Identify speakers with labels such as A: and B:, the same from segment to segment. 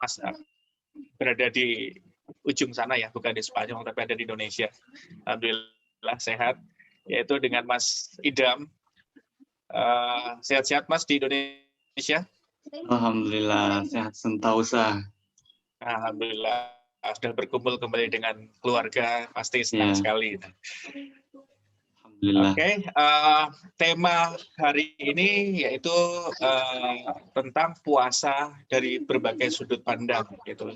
A: Mas berada di ujung sana ya, bukan di Spanyol tapi ada di Indonesia. Alhamdulillah sehat, yaitu dengan Mas Idam. Sehat-sehat Mas di Indonesia?
B: Alhamdulillah sehat sentausa.
A: Alhamdulillah sudah berkumpul kembali dengan keluarga, pasti senang sekali.
B: Alhamdulillah.
A: Oke, tema hari ini yaitu tentang puasa dari berbagai sudut pandang gitu.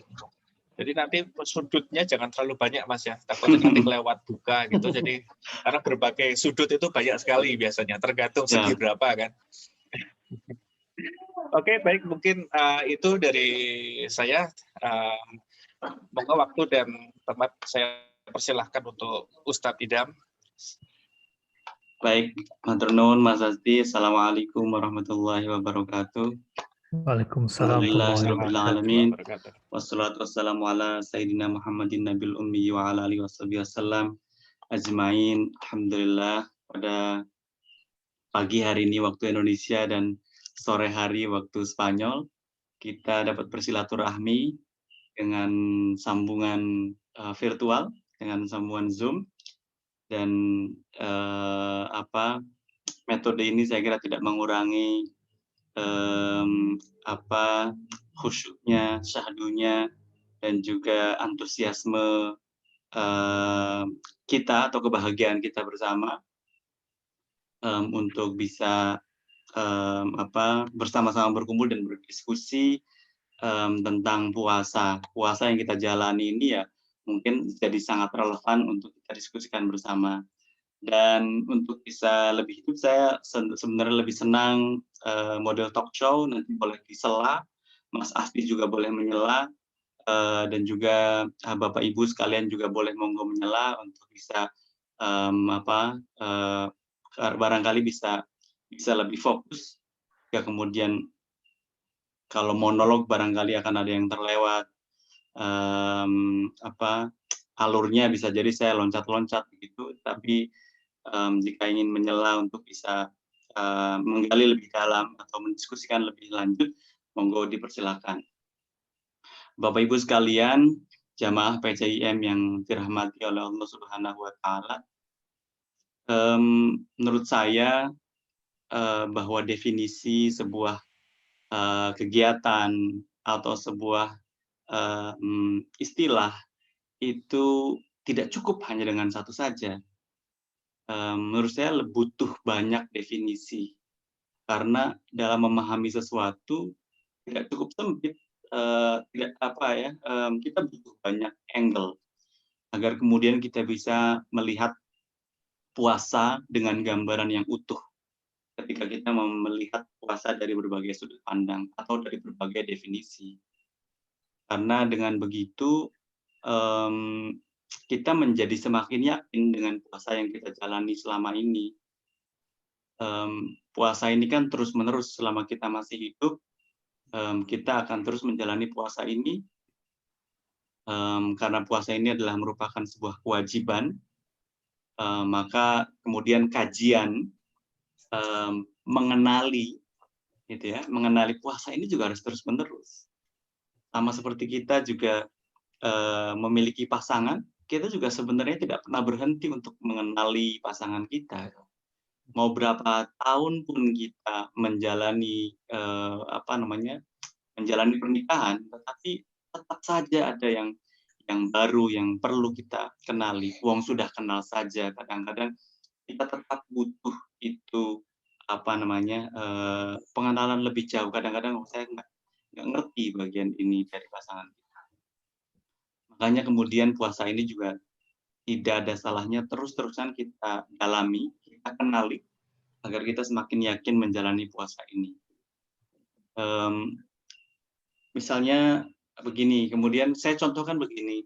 A: Jadi nanti sudutnya jangan terlalu banyak Mas ya, takutnya nanti kelewat buka gitu. Jadi karena berbagai sudut itu banyak sekali biasanya, tergantung segi berapa kan. Oke, baik, mungkin itu dari saya. Monggo waktu dan tempat saya persilahkan untuk Ustadz Idam.
B: Baik, matur nuwun Mas Asti. Assalamualaikum warahmatullahi wabarakatuh.
C: Waalaikumsalam
B: warahmatullahi wabarakatuh. Wassalatu wassalamu ala sayyidina Muhammadin nabil ummi wa ala alihi wasallam ajmain. Alhamdulillah, pada pagi hari ini waktu Indonesia dan sore hari waktu Spanyol kita dapat bersilaturahmi dengan sambungan virtual, dengan sambungan Zoom. Dan metode ini saya kira tidak mengurangi khusyuknya, syahdunya, dan juga antusiasme kita atau kebahagiaan kita bersama untuk bisa bersama-sama berkumpul dan berdiskusi tentang puasa. Puasa yang kita jalani ini ya mungkin jadi sangat relevan untuk kita diskusikan bersama. Dan untuk bisa lebih hidup, saya sebenarnya lebih senang model talk show, nanti boleh disela, Mas Asti juga boleh menyela, dan juga Bapak Ibu sekalian juga boleh monggo menyela untuk bisa barangkali bisa lebih fokus. Ya, kemudian kalau monolog barangkali akan ada yang terlewat, alurnya bisa jadi saya loncat-loncat begitu, tapi jika ingin menyela untuk bisa menggali lebih dalam atau mendiskusikan lebih lanjut, monggo dipersilakan. Bapak Ibu sekalian, jamaah PCIM yang dirahmati oleh Allah Subhanahu wa Ta'ala, menurut saya bahwa definisi sebuah kegiatan atau sebuah istilah itu tidak cukup hanya dengan satu saja. Menurut saya butuh banyak definisi, karena dalam memahami sesuatu tidak cukup sempit, kita butuh banyak angle agar kemudian kita bisa melihat puasa dengan gambaran yang utuh ketika kita melihat puasa dari berbagai sudut pandang atau dari berbagai definisi. Karena dengan begitu kita menjadi semakin yakin dengan puasa yang kita jalani selama ini. Puasa ini kan terus-menerus selama kita masih hidup, kita akan terus menjalani puasa ini, karena puasa ini adalah merupakan sebuah kewajiban, maka kemudian kajian mengenali puasa ini juga harus terus-menerus. Sama seperti kita juga memiliki pasangan, kita juga sebenarnya tidak pernah berhenti untuk mengenali pasangan kita. Mau berapa tahun pun kita menjalani menjalani pernikahan, tetapi tetap saja ada yang baru yang perlu kita kenali. Wong sudah kenal saja, kadang-kadang kita tetap butuh itu pengenalan lebih jauh. Kadang-kadang saya nggak ngerti bagian ini dari pasangan kita. Makanya kemudian puasa ini juga tidak ada salahnya terus-terusan kita dalami, kita kenali, agar kita semakin yakin menjalani puasa ini. Misalnya begini, kemudian saya contohkan begini.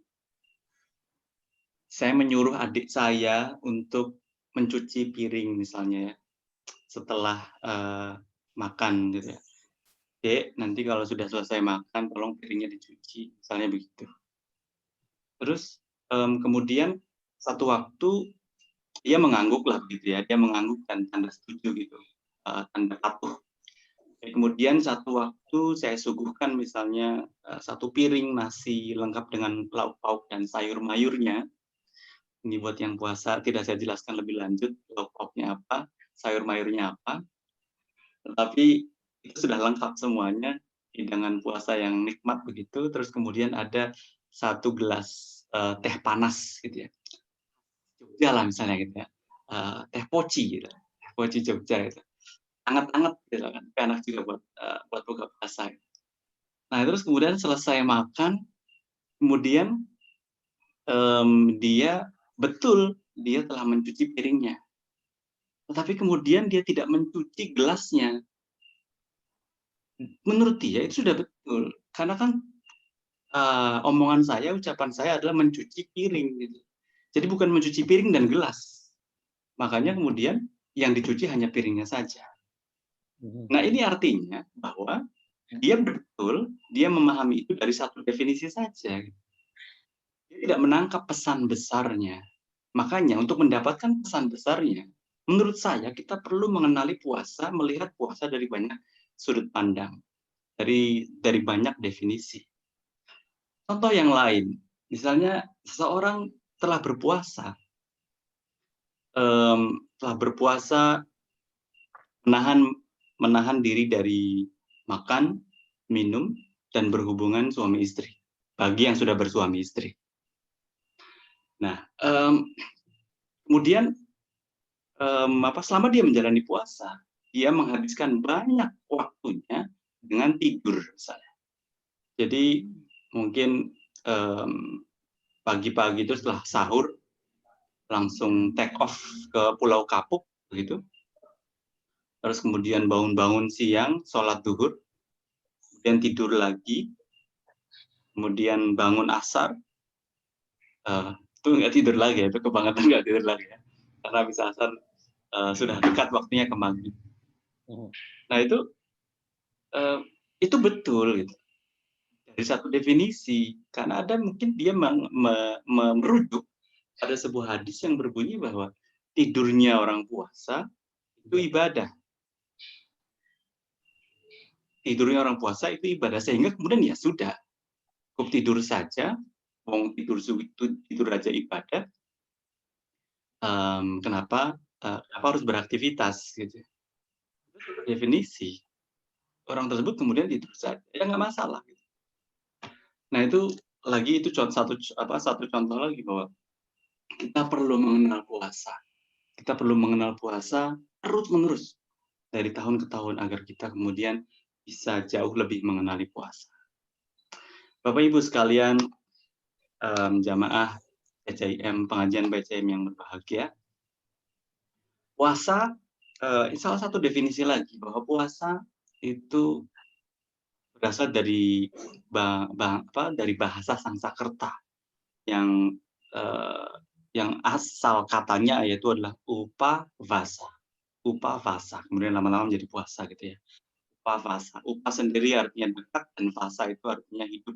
B: Saya menyuruh adik saya untuk mencuci piring misalnya ya, setelah makan gitu ya. Dek, nanti kalau sudah selesai makan, tolong piringnya dicuci, misalnya begitu. Terus kemudian satu waktu dia mengangguk lah begitu ya, dia mengangguk dan tanda setuju gitu, tanda patuh. Kemudian satu waktu saya suguhkan misalnya satu piring nasi lengkap dengan lauk pauk dan sayur mayurnya. Ini buat yang puasa, tidak saya jelaskan lebih lanjut lauk pauknya apa, sayur mayurnya apa. Tetapi itu sudah lengkap semuanya, hidangan puasa yang nikmat begitu. Terus kemudian ada satu gelas teh panas gitu ya, Jogja lah misalnya gitu ya, teh poci gitu, teh poci Jogja gitu, anget-anget gitu kan, enak juga buat buka puasa. Nah terus kemudian selesai makan, kemudian dia betul dia telah mencuci piringnya, tetapi kemudian dia tidak mencuci gelasnya. Menurut dia itu sudah betul, karena kan omongan saya, ucapan saya adalah mencuci piring gitu. Jadi bukan mencuci piring dan gelas. Makanya kemudian yang dicuci hanya piringnya saja. Nah, ini artinya bahwa dia betul, dia memahami itu dari satu definisi saja. Dia tidak menangkap pesan besarnya. Makanya untuk mendapatkan pesan besarnya, menurut saya kita perlu mengenali puasa, melihat puasa dari banyak sudut pandang, dari banyak definisi. Contoh yang lain, misalnya seseorang telah berpuasa menahan diri dari makan, minum, dan berhubungan suami istri. Bagi yang sudah bersuami istri. Nah, kemudian selama dia menjalani puasa, dia menghabiskan banyak waktunya dengan tidur, misalnya. Jadi mungkin pagi-pagi itu setelah sahur langsung take off ke Pulau Kapuk, begitu. Terus kemudian bangun-bangun siang, sholat zuhur, kemudian tidur lagi, kemudian bangun asar, itu nggak tidur lagi, itu kebangetan nggak tidur lagi ya, karena habis asar sudah dekat waktunya ke maghrib. Nah itu betul gitu. Dari satu definisi, karena ada mungkin dia merujuk pada sebuah hadis yang berbunyi bahwa tidurnya orang puasa itu ibadah. Tidurnya orang puasa itu ibadah, sehingga kemudian ya sudah, cukup tidur saja, mau tidur aja ibadah, kenapa harus beraktivitas gitu. Itu definisi. Orang tersebut kemudian tidur saja, ya nggak masalah. Gitu. Nah itu satu contoh lagi bahwa kita perlu mengenal puasa. Kita perlu mengenal puasa terus-menerus dari tahun ke tahun agar kita kemudian bisa jauh lebih mengenali puasa. Bapak Ibu sekalian, jamaah PCIM, pengajian PCIM yang berbahagia, puasa salah satu definisi lagi bahwa puasa itu berasal dari bahasa Sanskerta yang asal katanya yaitu adalah upavasa. Upavasa, kemudian lama-lama menjadi puasa gitu ya. Upavasa. Upa sendiri artinya dekat dan vasa itu artinya hidup.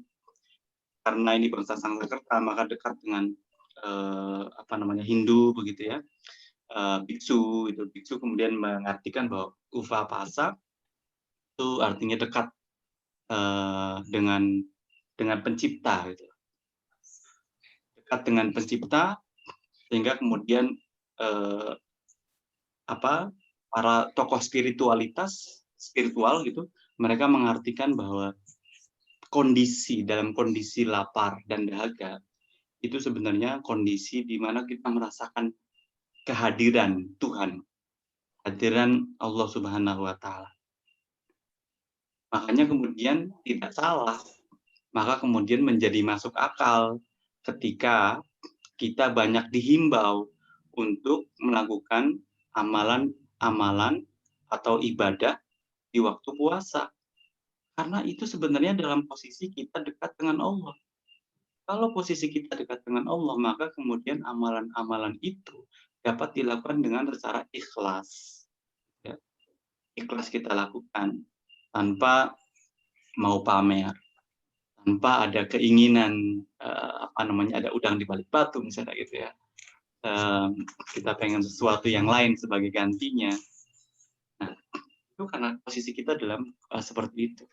B: Karena ini bahasa Sanskerta maka dekat dengan Hindu begitu ya. Biksu kemudian mengartikan bahwa upavasa itu artinya dekat dengan pencipta gitu. Dekat dengan pencipta sehingga kemudian para tokoh spiritual gitu, mereka mengartikan bahwa dalam kondisi lapar dan dahaga itu sebenarnya kondisi di mana kita merasakan kehadiran Tuhan, kehadiran Allah Subhanahu wa Ta'ala. Makanya kemudian tidak salah, maka kemudian menjadi masuk akal ketika kita banyak dihimbau untuk melakukan amalan atau ibadah di waktu puasa. Karena itu sebenarnya dalam posisi kita dekat dengan Allah. Kalau posisi kita dekat dengan Allah, maka kemudian amalan-amalan itu dapat dilakukan dengan secara ikhlas. Ya. Ikhlas kita lakukan tanpa mau pamer, tanpa ada keinginan ada udang di balik batu misalnya gitu ya. Kita pengen sesuatu yang lain sebagai gantinya. Nah, Itu karena posisi kita dalam seperti itu.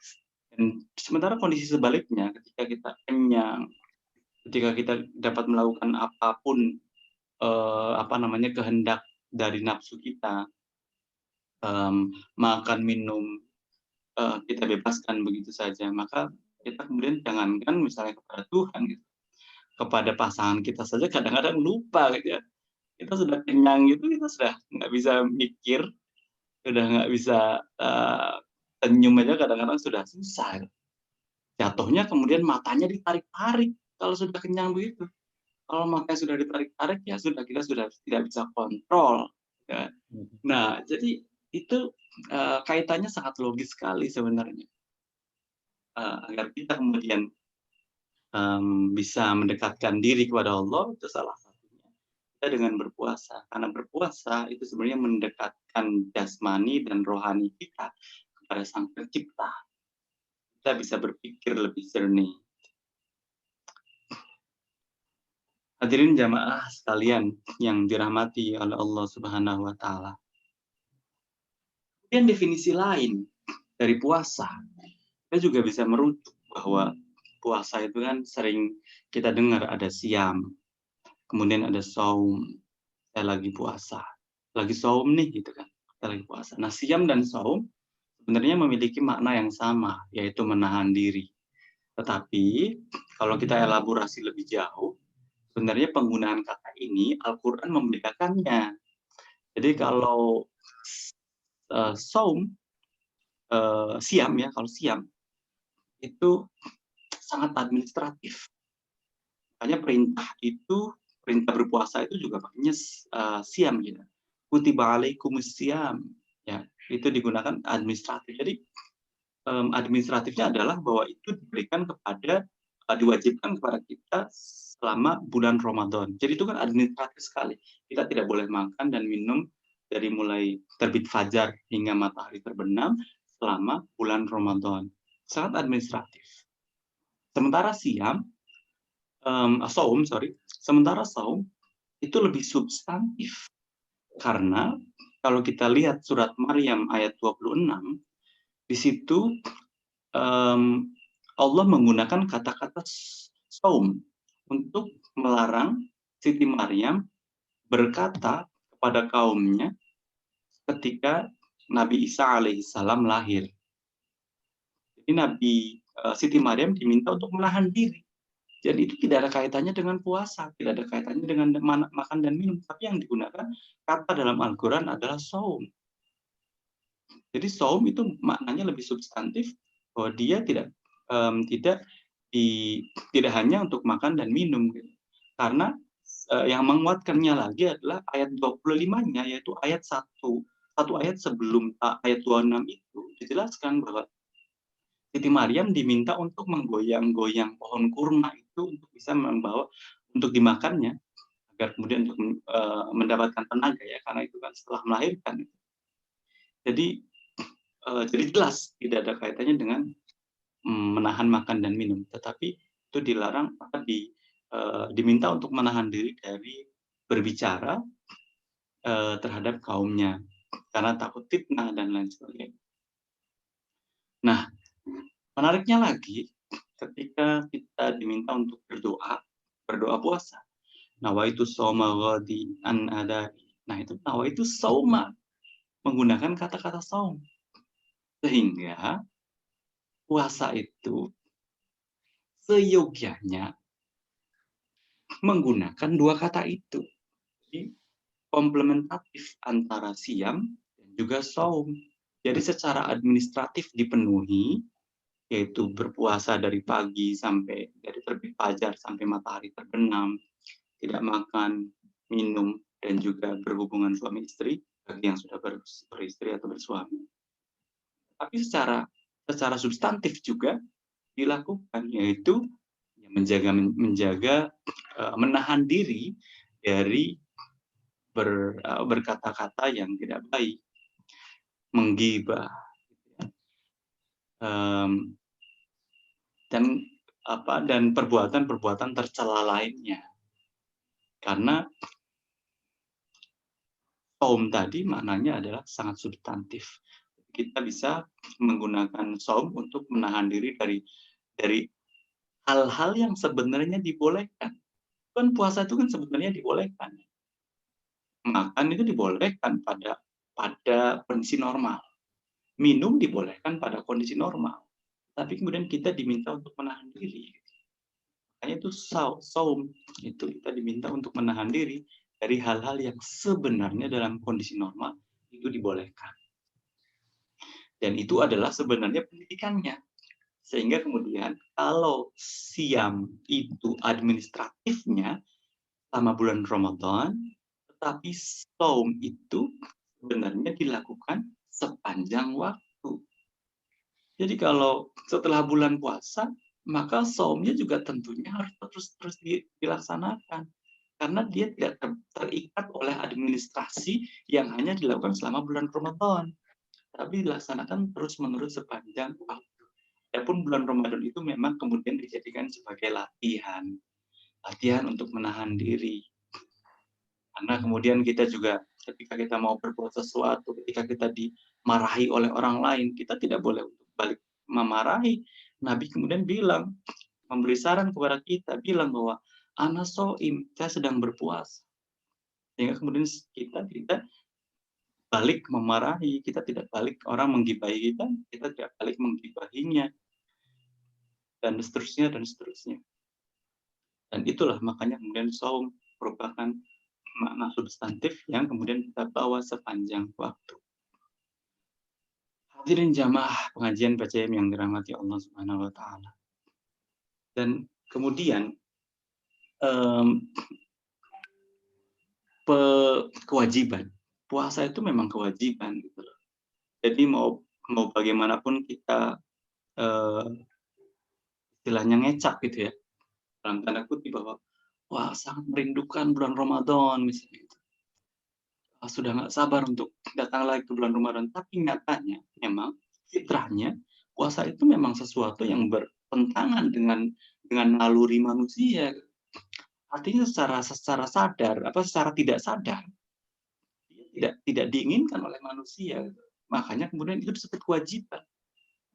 B: Dan sementara kondisi sebaliknya, ketika kita kenyang, ketika kita dapat melakukan apapun kehendak dari nafsu kita, makan minum kita bebaskan begitu saja, maka kita kemudian jangankan misalnya kepada Tuhan gitu, kepada pasangan kita saja kadang-kadang lupa gitu ya. Kita sudah kenyang gitu, kita sudah nggak bisa mikir, sudah nggak bisa senyum aja kadang-kadang sudah susah. Jatuhnya kemudian matanya ditarik-tarik kalau sudah kenyang begitu. Kalau matanya sudah ditarik-tarik, ya sudah, kita sudah tidak bisa kontrol. Ya. Nah, jadi itu kaitannya sangat logis sekali sebenarnya. Agar kita kemudian bisa mendekatkan diri kepada Allah, itu salah satunya kita dengan berpuasa. Karena berpuasa itu sebenarnya mendekatkan jasmani dan rohani kita kepada Sang Pencipta. Kita bisa berpikir lebih jernih. Hadirin jamaah sekalian yang dirahmati oleh Allah Subhanahu wa taala. Kemudian definisi lain dari puasa, kita juga bisa merujuk bahwa puasa itu kan sering kita dengar ada siam, kemudian ada saum, saya lagi puasa, lagi saum nih gitu kan, kita lagi puasa. Nah, siam dan saum sebenarnya memiliki makna yang sama, yaitu menahan diri. Tetapi kalau kita elaborasi lebih jauh, sebenarnya penggunaan kata ini Al-Quran membedakannya. Jadi kalau saum, siam ya, kalau siam itu sangat administratif. Makanya perintah berpuasa itu juga pakainya siam gitu. Kutiba alaikumus siam, ya, itu digunakan administratif. Jadi administratifnya adalah bahwa itu diberikan kepada diwajibkan kepada kita selama bulan Ramadan. Jadi itu kan administratif sekali. Kita tidak boleh makan dan minum dari mulai terbit fajar hingga matahari terbenam selama bulan Ramadan. Sangat administratif. Sementara sementara saum itu lebih substantif. Karena kalau kita lihat surat Maryam ayat 26, di situ Allah menggunakan kata-kata saum untuk melarang Siti Maryam berkata kepada kaumnya ketika Nabi Isa alaihissalam lahir. Jadi Siti Maryam diminta untuk menahan diri. Jadi itu tidak ada kaitannya dengan puasa, tidak ada kaitannya dengan makan dan minum. Tapi yang digunakan kata dalam Al-Quran adalah saum. Jadi saum itu maknanya lebih substantif, bahwa dia tidak hanya untuk makan dan minum. Karena yang menguatkannya lagi adalah ayat 25-nya, yaitu ayat 1 ayat sebelum ayat 26 itu dijelaskan bahwa Siti Maryam diminta untuk menggoyang-goyang pohon kurma itu untuk bisa membawa untuk dimakannya, agar kemudian untuk mendapatkan tenaga ya, karena itu kan setelah melahirkan. Jadi jelas tidak ada kaitannya dengan menahan makan dan minum, tetapi itu dilarang, diminta untuk menahan diri dari berbicara terhadap kaumnya karena takut fitnah dan lain sebagainya. Nah, menariknya lagi, ketika kita diminta untuk berdoa puasa, nawaitu shauma ghadi an adai. Nah, itu nawaitu shauma, menggunakan kata-kata saum. Sehingga puasa itu seyogyanya menggunakan dua kata itu. Jadi, komplementatif antara siam dan juga saum. Jadi secara administratif dipenuhi, yaitu berpuasa dari pagi sampai dari terbit fajar sampai matahari terbenam, tidak makan, minum, dan juga berhubungan suami istri bagi yang sudah beristri atau bersuami. Tapi secara substantif juga dilakukan, yaitu menjaga menahan diri dari berkata-kata yang tidak baik, menggibah, dan perbuatan-perbuatan tercela lainnya. Karena saum tadi maknanya adalah sangat substantif. kita bisa menggunakan saum untuk menahan diri dari hal-hal yang sebenarnya dibolehkan. Kan puasa itu kan sebenarnya dibolehkan. Makan itu dibolehkan pada kondisi normal. Minum dibolehkan pada kondisi normal. Tapi kemudian kita diminta untuk menahan diri. Makanya itu saum, itu kita diminta untuk menahan diri dari hal-hal yang sebenarnya dalam kondisi normal itu dibolehkan. Dan itu adalah sebenarnya pendidikannya. Sehingga kemudian kalau siam itu administratifnya selama bulan Ramadan, tetapi saum itu sebenarnya dilakukan sepanjang waktu. Jadi kalau setelah bulan puasa, maka saumnya juga tentunya harus terus dilaksanakan. Karena dia tidak terikat oleh administrasi yang hanya dilakukan selama bulan Ramadan. Tapi dilaksanakan terus-menerus sepanjang waktu. Adapun bulan Ramadan itu memang kemudian dijadikan sebagai latihan. Latihan untuk menahan diri. Karena kemudian kita juga ketika kita mau berbuat sesuatu, ketika kita dimarahi oleh orang lain, kita tidak boleh untuk balik memarahi. Nabi kemudian bilang, memberi saran kepada kita, bilang bahwa ana soim, saya sedang berpuasa. Sehingga kemudian kita tidak balik memarahi, kita tidak balik orang menggibahi kita tidak balik menggibahinya, dan seterusnya, dan seterusnya. Dan itulah makanya kemudian saum merupakan makna substantif yang kemudian kita bawa sepanjang waktu. Hadirin jamaah pengajian PCM yang dirahmati Allah Subhanahu wa taala. Dan kemudian kewajiban. Puasa itu memang kewajiban gitu loh. Jadi mau bagaimanapun kita istilahnya ngecap gitu ya. Dalam tanda kutip bahwa wah sangat merindukan bulan Ramadan misalnya gitu. Sudah nggak sabar untuk datang lagi ke bulan Ramadan. Tapi nyatanya memang fitrahnya puasa itu memang sesuatu yang bertentangan dengan naluri manusia. Artinya secara sadar, secara tidak sadar, tidak diinginkan oleh manusia. Makanya kemudian itu disebut kewajiban.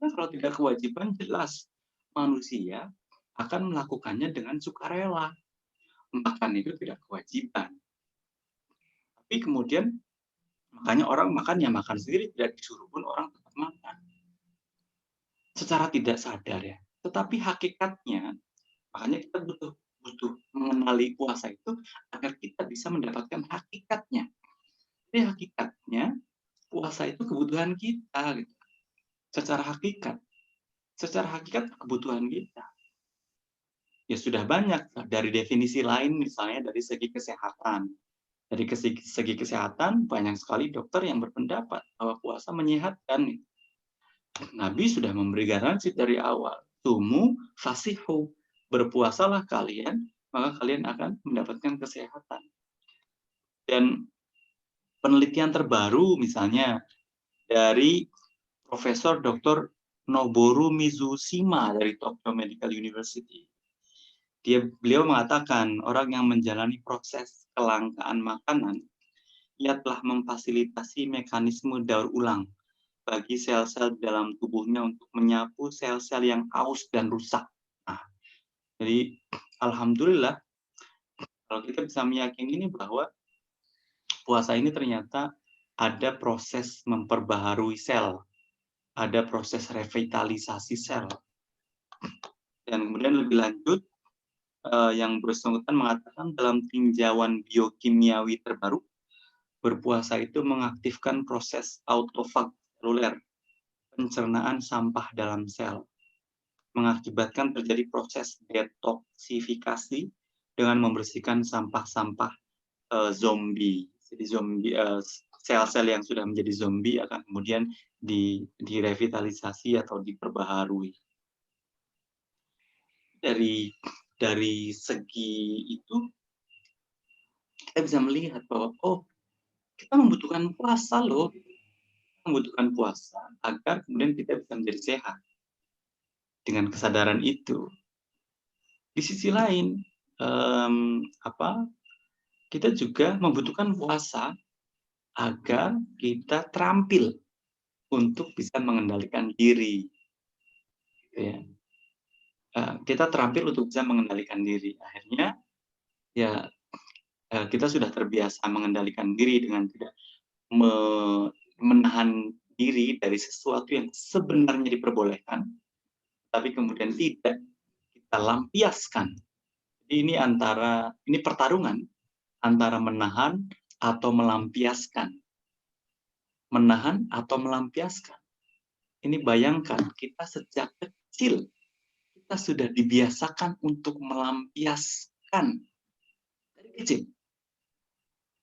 B: Nah, kalau tidak kewajiban, jelas manusia akan melakukannya dengan sukarela. Makan itu tidak kewajiban. Tapi kemudian makanya orang makan ya makan sendiri, tidak disuruh pun orang tetap makan. Secara tidak sadar ya. Tetapi hakikatnya, makanya kita butuh mengenali puasa itu agar kita bisa mendapatkan hakikatnya. Jadi hakikatnya puasa itu kebutuhan kita gitu. Secara hakikat kebutuhan kita. Ya sudah banyak dari definisi lain misalnya dari segi kesehatan. Dari segi kesehatan banyak sekali dokter yang berpendapat bahwa puasa menyehatkan. Nabi sudah memberi garansi dari awal. Tumu fasihu, berpuasalah kalian, maka kalian akan mendapatkan kesehatan. Dan penelitian terbaru misalnya dari Profesor Dr. Noboru Mizushima dari Tokyo Medical University. Beliau mengatakan orang yang menjalani proses kelangkaan makanan, ia telah memfasilitasi mekanisme daur ulang bagi sel-sel dalam tubuhnya untuk menyapu sel-sel yang aus dan rusak. Nah, jadi alhamdulillah kalau kita bisa meyakini ini bahwa puasa ini ternyata ada proses memperbaharui sel, ada proses revitalisasi sel. Dan kemudian lebih lanjut, yang bersangkutan mengatakan dalam tinjauan biokimiawi terbaru, berpuasa itu mengaktifkan proses autofag seluler, pencernaan sampah dalam sel, mengakibatkan terjadi proses detoksifikasi dengan membersihkan sampah-sampah zombie. Jadi zombie sel-sel yang sudah menjadi zombie akan kemudian direvitalisasi atau diperbaharui. Dari segi itu kita bisa melihat bahwa kita membutuhkan puasa loh, membutuhkan puasa agar kemudian kita bisa menjadi sehat. Dengan kesadaran itu, di sisi lain kita juga membutuhkan puasa agar kita terampil untuk bisa mengendalikan diri, gitu ya. Kita terampil untuk bisa mengendalikan diri. Akhirnya ya kita sudah terbiasa mengendalikan diri dengan tidak menahan diri dari sesuatu yang sebenarnya diperbolehkan, tapi kemudian tidak kita lampiaskan. Jadi ini pertarungan antara menahan atau melampiaskan. Menahan atau melampiaskan. Ini bayangkan kita sejak kecil kita sudah dibiasakan untuk melampiaskan dari kecil.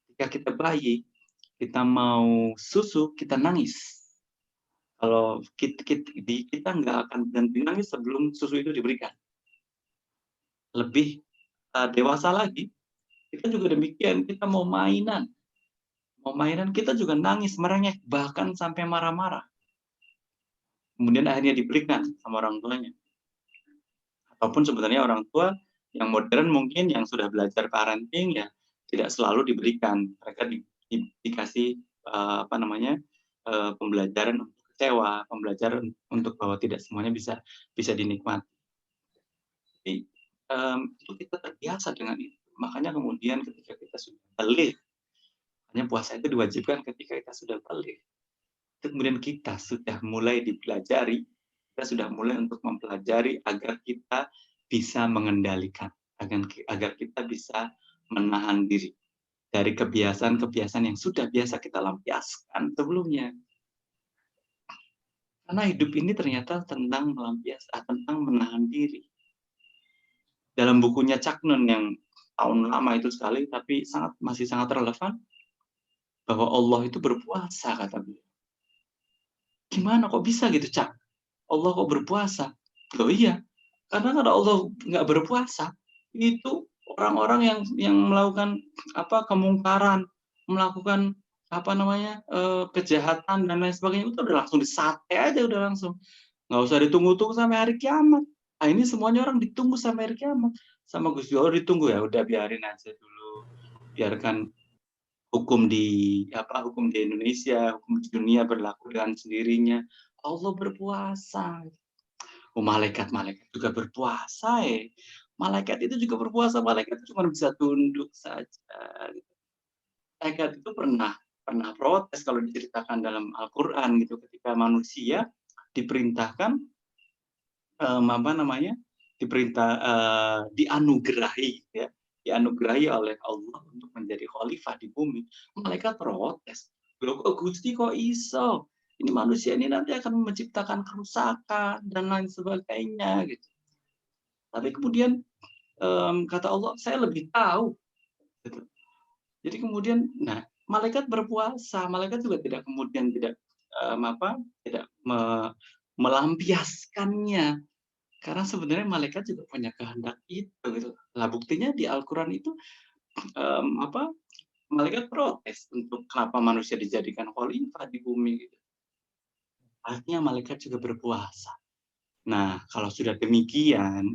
B: Ketika kita bayi, kita mau susu, kita nangis. Kalau kita nggak akan berhenti nangis sebelum susu itu diberikan. Lebih dewasa lagi, kita juga demikian. Kita mau mainan kita juga nangis, merengek, bahkan sampai marah-marah. Kemudian akhirnya diberikan sama orang tuanya. Ataupun sebenarnya orang tua yang modern mungkin yang sudah belajar parenting ya tidak selalu diberikan. Mereka dikasih pembelajaran untuk kecewa, pembelajaran untuk bahwa tidak semuanya bisa dinikmati. Jadi itu kita terbiasa dengan itu. Makanya kemudian ketika kita sudah balik, hanya puasa itu diwajibkan ketika kita sudah balik. Kemudian kita sudah mulai dipelajari, kita sudah mulai untuk mempelajari agar kita bisa mengendalikan, agar kita bisa menahan diri dari kebiasaan-kebiasaan yang sudah biasa kita lampiaskan sebelumnya. Karena hidup ini ternyata tentang tentang menahan diri. Dalam bukunya Chuck Nun yang tahun lama itu sekali, tapi masih sangat relevan, bahwa Allah itu berpuasa, kata beliau. Gimana kok bisa gitu, Cak? Allah kok berpuasa? Loh iya, karena kalau Allah nggak berpuasa, itu orang-orang yang melakukan kemungkaran, melakukan kejahatan dan lain sebagainya, itu udah langsung disate aja, udah langsung. Nggak usah ditunggu-tunggu sampai hari kiamat. Nah, ini semuanya orang ditunggu sampai hari kiamat. Sama Gus Dur ditunggu, ya udah biarin aja dulu. Biarkan hukum di Indonesia, hukum di dunia berlaku dengan sendirinya. Allah berpuasa. Malaikat juga berpuasa ya. Malaikat itu juga berpuasa, malaikat itu cuma bisa tunduk saja. Malaikat itu pernah protes kalau diceritakan dalam Al-Qur'an gitu, ketika manusia diperintahkan dianugerahi oleh Allah untuk menjadi khalifah di bumi. Malaikat protes. Loh kok Gusti kok iso? Ini manusia ini nanti akan menciptakan kerusakan dan lain sebagainya gitu. Tapi kemudian kata Allah, saya lebih tahu. Gitu. Jadi kemudian, malaikat berpuasa, malaikat juga tidak melampiaskannya. Karena sebenarnya malaikat juga punya kehendak itu. Gitu. Lah buktinya di Al-Quran itu malaikat protes untuk kenapa manusia dijadikan khalifah di bumi. Gitu. Artinya malaikat juga berpuasa. Nah, kalau sudah demikian,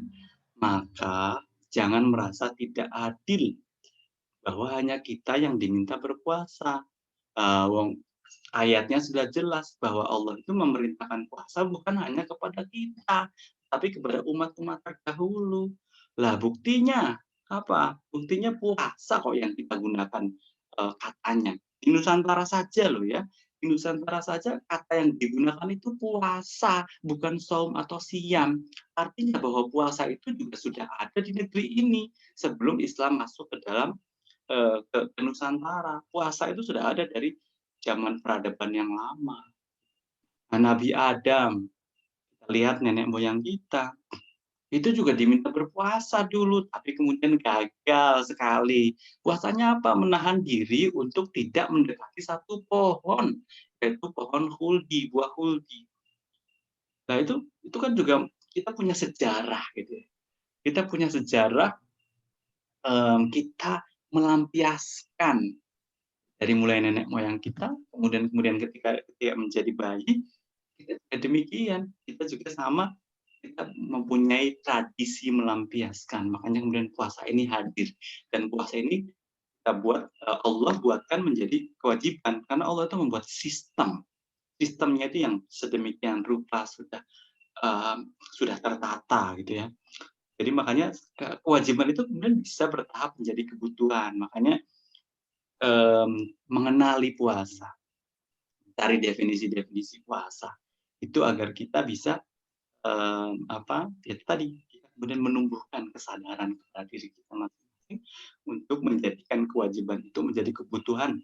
B: maka jangan merasa tidak adil bahwa hanya kita yang diminta berpuasa. Ayatnya sudah jelas bahwa Allah itu memerintahkan puasa bukan hanya kepada kita, tapi kepada umat-umat terdahulu. Lah buktinya apa? Buktinya puasa kok yang kita gunakan katanya. Di Nusantara saja loh ya. Di Nusantara saja kata yang digunakan itu puasa, bukan saum atau siam. Artinya bahwa puasa itu juga sudah ada di negeri ini sebelum Islam masuk ke dalam ke Nusantara. Puasa itu sudah ada dari zaman peradaban yang lama. Nah, Nabi Adam, kita lihat nenek moyang kita, itu juga diminta berpuasa dulu, tapi kemudian gagal sekali. Puasanya apa? Menahan diri untuk tidak mendekati satu pohon, yaitu pohon huldi, buah huldi. Nah, itu kan juga kita punya sejarah gitu. Kita punya sejarah kita melampiaskan dari mulai nenek moyang kita, kemudian ketika menjadi bayi, kita juga demikian. Kita juga sama, kita mempunyai tradisi melampiaskan. Makanya kemudian puasa ini hadir. Dan puasa ini Allah buatkan menjadi kewajiban. Karena Allah itu membuat sistem. sistemnya itu yang sedemikian rupa sudah tertata gitu ya. Jadi makanya kewajiban itu kemudian bisa bertahap menjadi kebutuhan. Makanya mengenali puasa, cari definisi-definisi puasa itu agar kita bisa ya tadi kita kemudian menumbuhkan kesadaran kepada diri kita masing-masing untuk menjadikan kewajiban itu menjadi kebutuhan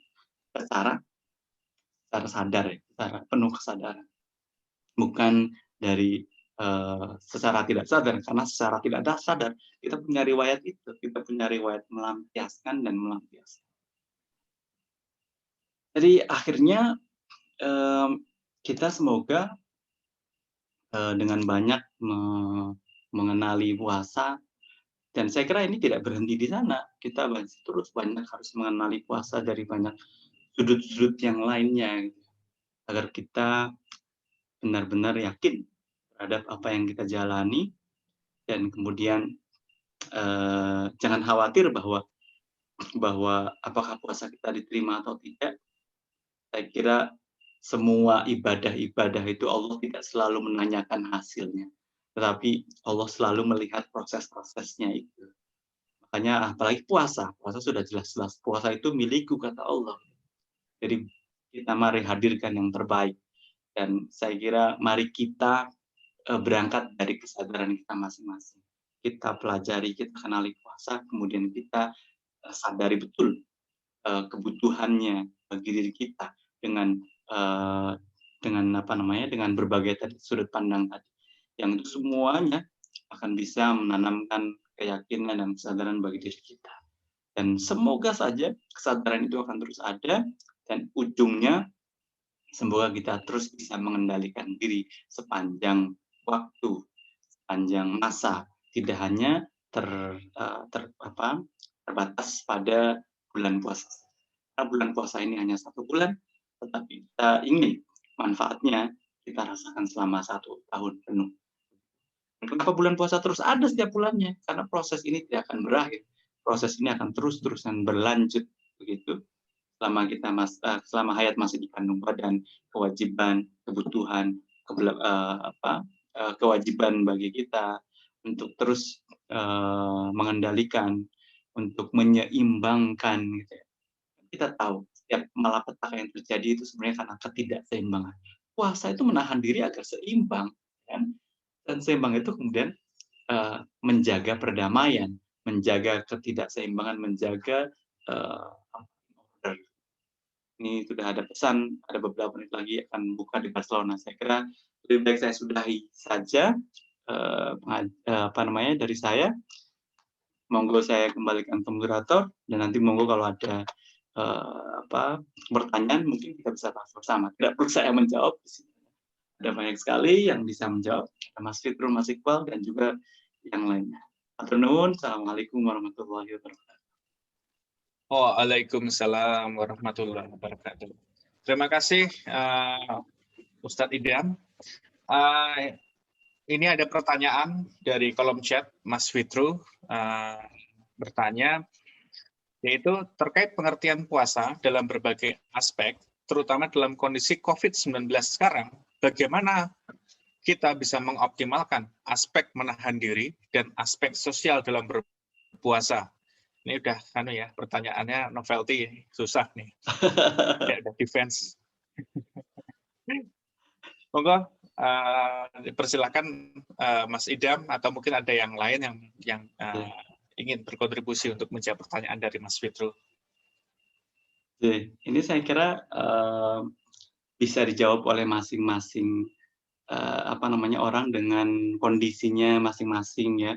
B: secara sadar ya, secara penuh kesadaran, bukan dari secara tidak sadar, karena secara tidak sadar kita punya riwayat itu, kita punya riwayat melampiaskan dan melampiaskan. Jadi akhirnya kita semoga dengan banyak mengenali puasa, dan saya kira ini tidak berhenti di sana. Kita terus banyak harus mengenali puasa dari banyak sudut-sudut yang lainnya, gitu. Agar kita benar-benar yakin terhadap apa yang kita jalani, dan kemudian jangan khawatir bahwa apakah puasa kita diterima atau tidak. Saya kira semua ibadah-ibadah itu Allah tidak selalu menanyakan hasilnya, tetapi Allah selalu melihat proses-prosesnya itu. Makanya apalagi puasa sudah jelas-jelas puasa itu milikku kata Allah. Jadi kita mari hadirkan yang terbaik, dan saya kira mari kita berangkat dari kesadaran kita masing-masing. Kita pelajari, kita kenali puasa, kemudian kita sadari betul kebutuhannya bagi diri kita dengan dengan berbagai sudut pandang tadi, yang itu semuanya akan bisa menanamkan keyakinan dan kesadaran bagi diri kita. Dan semoga saja kesadaran itu akan terus ada, dan ujungnya semoga kita terus bisa mengendalikan diri sepanjang waktu, sepanjang masa, tidak hanya terbatas pada bulan puasa. Karena bulan puasa ini hanya 1 bulan, tetapi kita ingin manfaatnya kita rasakan selama 1 tahun penuh. Kenapa bulan puasa terus ada setiap bulannya? Karena proses ini tidak akan berakhir. Proses ini akan terus-terusan berlanjut begitu. Selama hayat masih dikandung badan, kewajiban, kebutuhan, kewajiban bagi kita untuk terus mengendalikan, untuk menyeimbangkan gitu ya. Kita tahu setiap malapetaka yang terjadi itu sebenarnya karena ketidakseimbangan. Puasa itu menahan diri agar seimbang, kan? Dan seimbang itu kemudian menjaga perdamaian, menjaga ketidakseimbangan, menjaga order. Ini sudah ada pesan, ada beberapa menit lagi akan buka di Barcelona. Saya kira lebih baik saya sudahi saja dari saya. Monggo saya kembalikan ke moderator, dan nanti monggo kalau ada pertanyaan mungkin kita bisa bahas bersama. Tidak perlu saya menjawab. Ada banyak sekali yang bisa menjawab. Ada Mas Fitrul, Mas Iqbal, dan juga yang lainnya. Matur nuwun. Assalamualaikum warahmatullahi wabarakatuh.
A: Waalaikumsalam warahmatullahi wabarakatuh. Terima kasih Ustadz Idam. Ini ada pertanyaan dari kolom chat, Mas Fitru bertanya, yaitu terkait pengertian puasa dalam berbagai aspek, terutama dalam kondisi COVID-19 sekarang, bagaimana kita bisa mengoptimalkan aspek menahan diri dan aspek sosial dalam berpuasa. Ini udah pertanyaannya novelty, susah nih. Ada defense. Monggo persilakan Mas Idam, atau mungkin ada yang lain yang ingin berkontribusi untuk menjawab pertanyaan dari Mas Fitru.
B: Ini saya kira bisa dijawab oleh masing-masing orang dengan kondisinya masing-masing ya,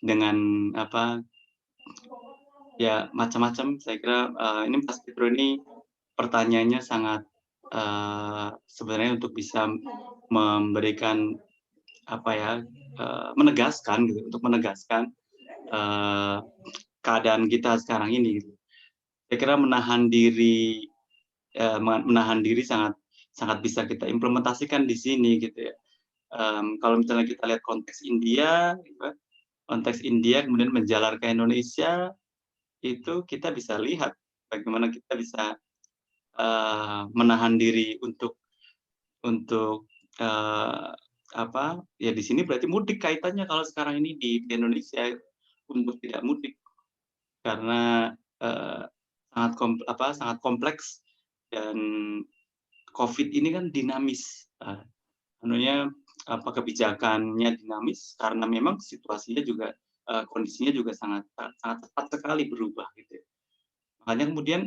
B: dengan ya macam-macam. Saya kira ini Mas Fitru ini pertanyaannya sangat sebenarnya untuk bisa memberikan menegaskan gitu, untuk menegaskan keadaan kita sekarang ini gitu. Saya kira menahan diri sangat bisa kita implementasikan di sini gitu ya. Kalau misalnya kita lihat konteks India kemudian menjalar ke Indonesia, itu kita bisa lihat bagaimana kita bisa menahan diri untuk ya di sini berarti mudik kaitannya kalau sekarang ini di Indonesia untuk tidak mudik karena sangat kompleks dan COVID ini kan dinamis, kebijakannya dinamis karena memang situasinya juga kondisinya juga sangat cepat sekali berubah gitu. Makanya kemudian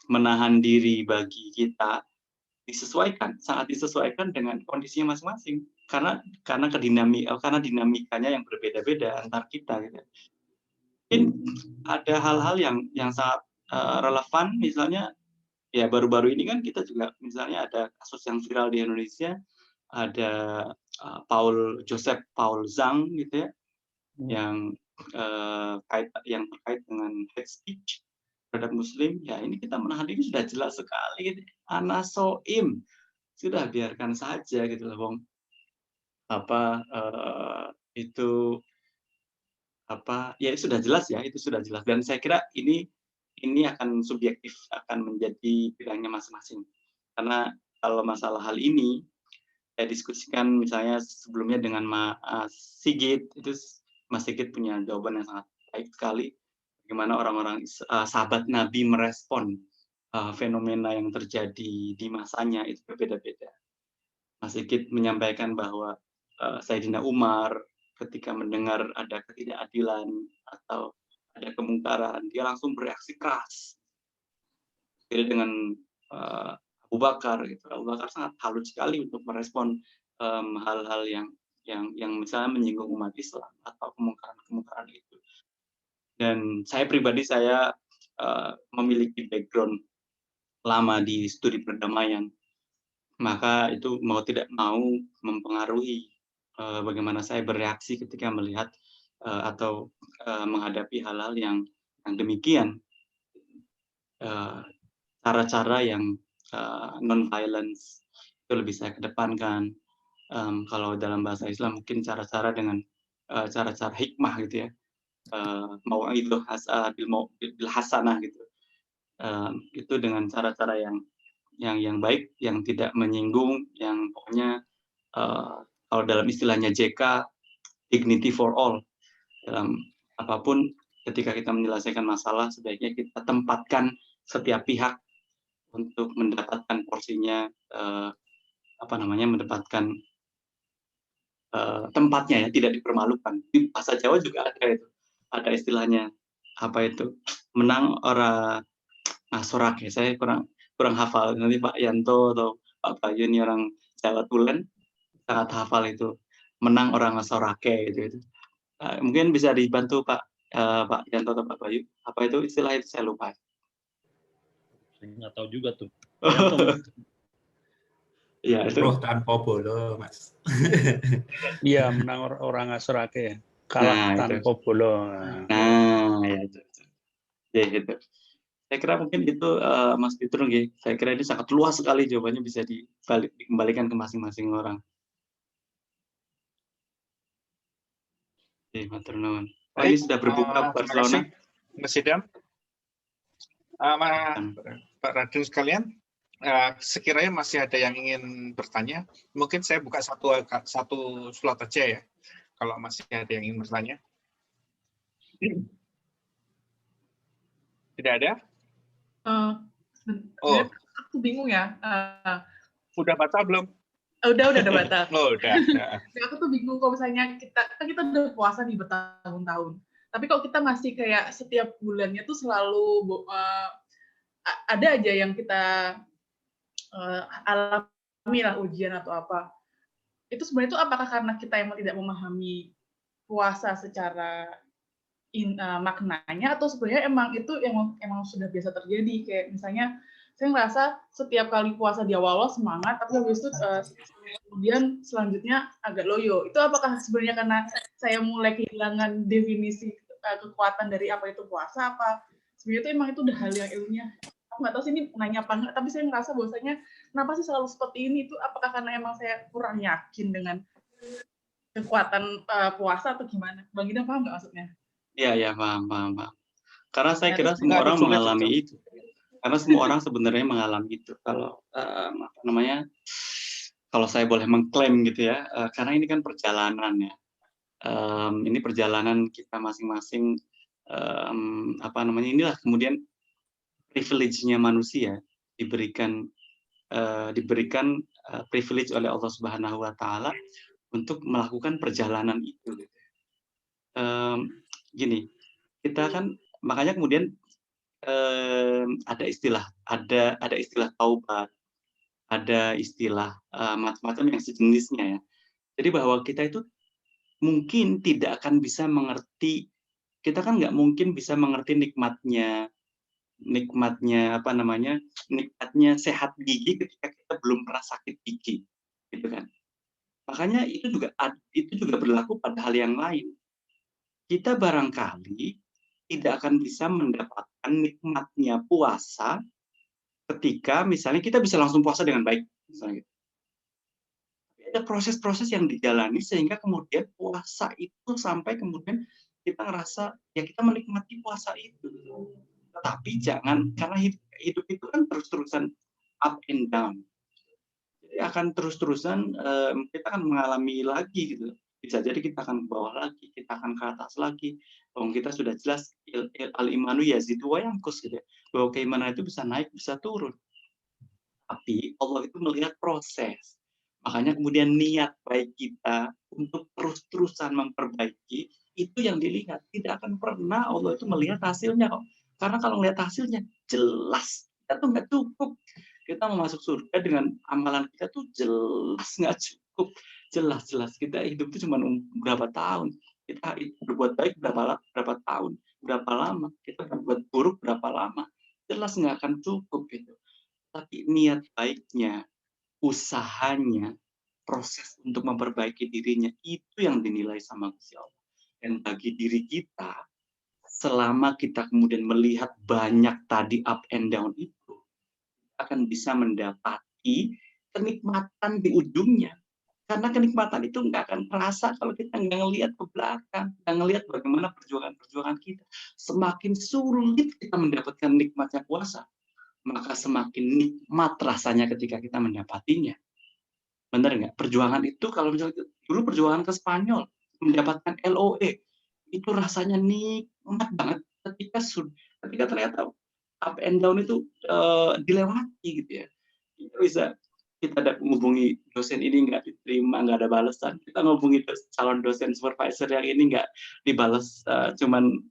B: menahan diri bagi kita sangat disesuaikan dengan kondisinya masing-masing karena dinamikanya yang berbeda-beda antar kita gitu. Mungkin ada hal-hal yang sangat relevan, misalnya ya baru-baru ini kan kita juga misalnya ada kasus yang viral di Indonesia, ada Joseph Paul Zhang gitu ya, yang terkait dengan hate speech terhadap Muslim. Ya ini kita menahan diri sudah jelas sekali gitu. Ana soim, sudah biarkan saja gitu loh, Bang. Ya sudah jelas ya, itu sudah jelas. Dan saya kira ini akan subjektif, akan menjadi pilihannya masing-masing. Karena kalau masalah hal ini saya diskusikan misalnya sebelumnya dengan Mas Sigit, itu Mas Sigit punya jawaban yang sangat baik sekali. Bagaimana orang-orang sahabat Nabi merespon fenomena yang terjadi di masanya itu berbeda-beda. Mas Sigit menyampaikan bahwa Sayyidina Umar ketika mendengar ada ketidakadilan atau ada kemungkaran, dia langsung bereaksi keras. Beda dengan Abu Bakar, gitu. Abu Bakar sangat halus sekali untuk merespon hal-hal yang misalnya menyinggung umat Islam atau kemungkaran itu. Dan saya pribadi memiliki background lama di studi perdamaian, maka itu mau tidak mau mempengaruhi bagaimana saya bereaksi ketika melihat atau menghadapi hal-hal yang demikian. Cara-cara yang non-violence itu lebih saya kedepankan. Kalau dalam bahasa Islam mungkin cara-cara dengan cara-cara hikmah gitu ya, mau'idhah bil hasanah gitu. Itu dengan cara-cara yang baik, yang tidak menyinggung, yang pokoknya kalau dalam istilahnya JK, dignity for all. Dalam apapun, ketika kita menyelesaikan masalah, sebaiknya kita tempatkan setiap pihak untuk mendapatkan porsinya, mendapatkan tempatnya ya, tidak dipermalukan. Di bahasa Jawa juga ada istilahnya, menang ora sorake. Saya kurang hafal, nanti Pak Yanto atau Pak Bayu ini orang Jawa Tulen sangat hafal itu, menang orang sorake gitu. Mungkin bisa dibantu Pak Yanto atau Pak Bayu, apa itu istilah itu, saya lupa.
C: Saya nggak tahu juga tuh.
B: Ya, itu.
D: Roh tanpa bolo, Mas.
C: Iya, menang orang Asorake, kalah tanpa bolo.
B: Ya itu. Ya, itu. Saya kira mungkin itu Mas Fitrung ya. Saya kira ini sangat luas sekali, jawabannya bisa dikembalikan ke masing-masing orang. Oke, matur nuwun. Ini sudah berbuka Barcelona.
A: Mas Idam, Pak Raden sekalian, sekiranya masih ada yang ingin bertanya, mungkin saya buka satu slot aja ya, kalau masih ada yang ingin bertanya. Tidak ada?
E: Aku bingung ya.
A: Udah batal belum?
E: Udah batal.
A: Oh, udah.
E: Aku tuh bingung kalau misalnya kita udah puasa nih bertahun-tahun. Tapi kalau kita masih kayak setiap bulannya tuh selalu ada aja yang kita alami lah, ujian atau apa. Itu sebenarnya itu apakah karena kita emang tidak memahami puasa secara maknanya, atau sebenarnya emang itu emang sudah biasa terjadi? Kayak misalnya saya ngerasa setiap kali puasa di awal semangat, tapi habis itu kemudian selanjutnya agak loyo. Itu apakah sebenarnya karena saya mulai kehilangan definisi kekuatan dari apa itu puasa, apa sebenarnya itu emang itu udah hal yang ilmiah? Aku nggak tahu sih ini nanya apa enggak, tapi saya ngerasa bahwasanya kenapa sih selalu seperti ini, itu apakah karena emang saya kurang yakin dengan kekuatan puasa atau gimana? Bang Idam paham nggak maksudnya?
B: Iya, paham. Karena saya kira semua orang mengalami itu. Karena semua orang sebenarnya mengalami itu. Kalau apa namanya, kalau saya boleh mengklaim gitu ya, karena ini kan perjalanan ya. Ini perjalanan kita masing-masing, apa namanya, inilah kemudian privilege-nya manusia diberikan privilege oleh Allah Subhanahu wa Ta'ala untuk melakukan perjalanan itu. Gitu. Gini, kita kan makanya kemudian ada istilah taubat, ada istilah macam-macam yang sejenisnya ya. Jadi bahwa kita itu mungkin tidak akan bisa mengerti, kita kan nggak mungkin bisa mengerti nikmatnya apa namanya, nikmatnya sehat gigi ketika kita belum pernah sakit gigi, gitu kan. Makanya itu juga berlaku pada hal yang lain. Kita barangkali tidak akan bisa mendapatkan nikmatnya puasa ketika misalnya kita bisa langsung puasa dengan baik, misalnya gitu. Ada proses-proses yang dijalani sehingga kemudian puasa itu sampai kemudian kita ngerasa ya kita menikmati puasa itu. Tetapi jangan, karena hidup itu kan terus-terusan up and down. Jadi akan terus-terusan kita akan mengalami lagi gitu. Bisa jadi kita akan ke bawah lagi, kita akan ke atas lagi. Kita sudah jelas al-imanu yazidu wa yanqus gitu ya. Bahwa keimanan itu bisa naik, bisa turun. Tapi Allah itu melihat proses. Makanya kemudian niat baik kita untuk terus-terusan memperbaiki, itu yang dilihat. Tidak akan pernah Allah itu melihat hasilnya kok. Karena kalau melihat hasilnya, jelas. Kita tuh nggak cukup. Kita mau masuk surga dengan amalan kita tuh jelas nggak cukup. Jelas-jelas. Kita hidup itu cuma berapa tahun. Kita berbuat baik berapa tahun. Berapa lama. Kita berbuat buruk berapa lama. Jelas nggak akan cukup gitu. Tapi niat baiknya, usahanya, proses untuk memperbaiki dirinya, itu yang dinilai sama Gusti Allah. Dan bagi diri kita, selama kita kemudian melihat banyak tadi up and down itu, akan bisa mendapati kenikmatan di ujungnya. Karena kenikmatan itu nggak akan terasa kalau kita nggak ngelihat ke belakang, nggak ngelihat bagaimana perjuangan kita. Semakin sulit kita mendapatkan nikmatnya puasa, maka semakin nikmat rasanya ketika kita mendapatinya. Benar nggak? Perjuangan itu kalau misalnya dulu perjuangan ke Spanyol mendapatkan LOE itu rasanya nikmat banget ketika ternyata up and down itu dilewati gitu ya. Kita ada menghubungi dosen ini nggak diterima, nggak ada balasan. Kita menghubungi calon dosen supervisor yang ini nggak dibalas, cuman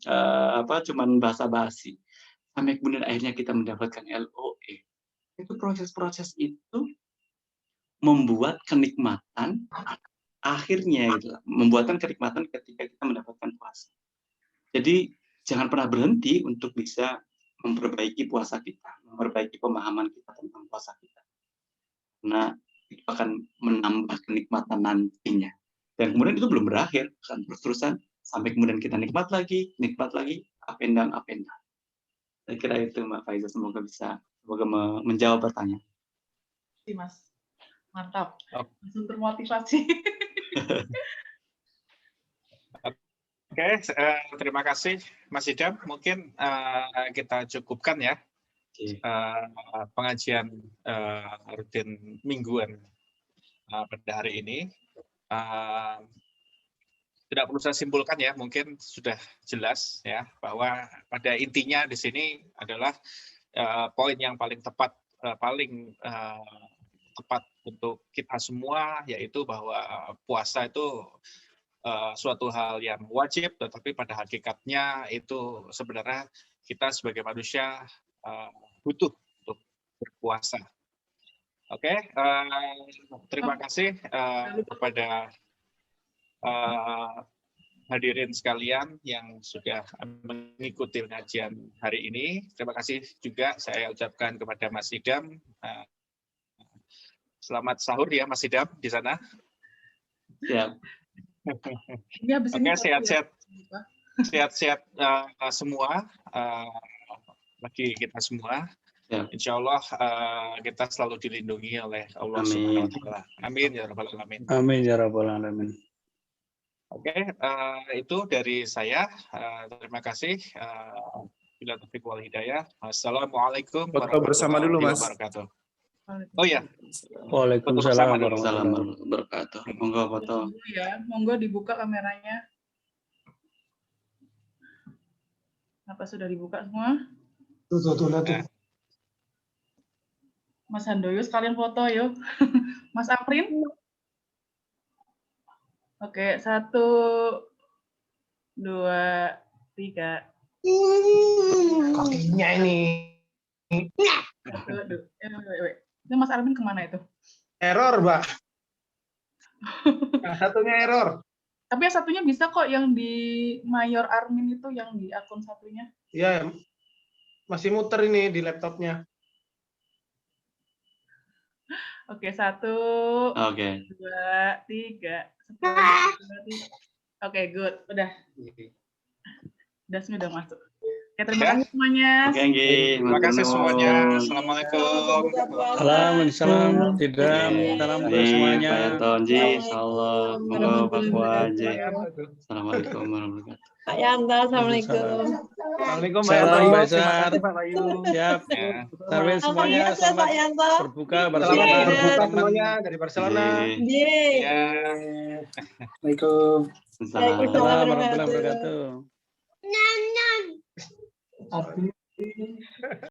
B: basa-basi. Sampai kemudian akhirnya kita mendapatkan LOE. Itu proses-proses itu membuat kenikmatan akhirnya gitu, membuatkan kenikmatan ketika kita mendapatkan puasa. Jadi jangan pernah berhenti untuk bisa memperbaiki puasa kita, memperbaiki pemahaman kita tentang puasa kita. Karena itu akan menambah kenikmatan nantinya. Dan kemudian itu belum berakhir, akan terus-terusan sampai kemudian kita nikmat lagi, up and down. Saya kira itu Mbak Faiza, semoga menjawab pertanyaan.
E: Terima kasih Mas, mantap, langsung termotivasi.
A: Oke, terima kasih Mas Idam. Mungkin kita cukupkan ya pengajian rutin mingguan pada hari ini. Tidak perlu saya simpulkan ya, mungkin sudah jelas ya bahwa pada intinya di sini adalah poin yang paling tepat untuk kita semua, yaitu bahwa puasa itu suatu hal yang wajib, tetapi pada hakikatnya itu sebenarnya kita sebagai manusia butuh untuk berpuasa. Oke, terima kasih kepada hadirin sekalian yang sudah mengikuti pengajian hari ini. Terima kasih juga saya ucapkan kepada Mas Idam. Selamat sahur ya Mas Idam di sana.
B: Ya.
A: Oke, sehat-sehat semua bagi kita semua. Ya. Insya Allah kita selalu dilindungi oleh Allah Subhanahu wa Ta'ala. Amin ya rabbal alamin.
C: Amin ya rabbal alamin.
A: Oke, itu dari saya. Terima kasih. Bila taufiq wal hidayah. Assalamualaikum
D: Foto bersama dulu,
A: warahmatullahi
D: Mas.
A: wabarakatuh. Oh ya,
C: Waalaikumsalam
B: Assalamualaikum
C: warahmatullahi wabarakatuh.
B: warahmatullahi wabarakatuh. Monggo foto.
E: Dulu ya, monggo dibuka kameranya. Apa sudah dibuka semua?
A: Nah,
E: Mas Handoyo sekalian foto yuk. Mas Aprin. Oke, 1, 2, 3.
F: Kakinya ini.
E: Itu Mas Arvin kemana itu?
F: Error, Mbak. Yang satunya error.
E: Tapi yang satunya bisa kok, yang di Mayor Armin itu, yang di akun satunya.
F: Iya, masih muter ini di laptopnya.
E: Oke, 1,
B: Oke.
E: 2, 3. Oke, good. Udah sudah masuk. Oke, terima kasih semuanya.
B: Oke, nggih.
A: terima kasih semuanya.
B: Assalamualaikum.
A: Assalamualaikum.
C: Waalaikumsalam. Tidak. Salam untuk semuanya.
B: Pak Yanto, nggih, insyaallah. Monggo Pak Kuaji. Assalamualaikum warahmatullahi wabarakatuh.
G: Pak Yanto, assalamualaikum.
F: Assalamualaikum, Mbak
C: Salam,
F: Yanto.
C: Mbak
F: Terima
C: Zar.
F: kasih, Pak Bayu.
C: Siap.
A: Ya.
C: Tarwih semuanya.
G: Alhamdulillah, Pak
C: Selamat
G: Yanto.
C: berbuka
F: Selamat
C: bersama
F: berbuka
C: teman.
F: semuanya dari Barcelona.
B: Nggih.
G: Yeay.
A: Ya.
F: Assalamualaikum.
G: Waalaikumsalam
C: Waalaikumsalam
G: warahmatullahi
C: warahmatullahi wabarakatuh.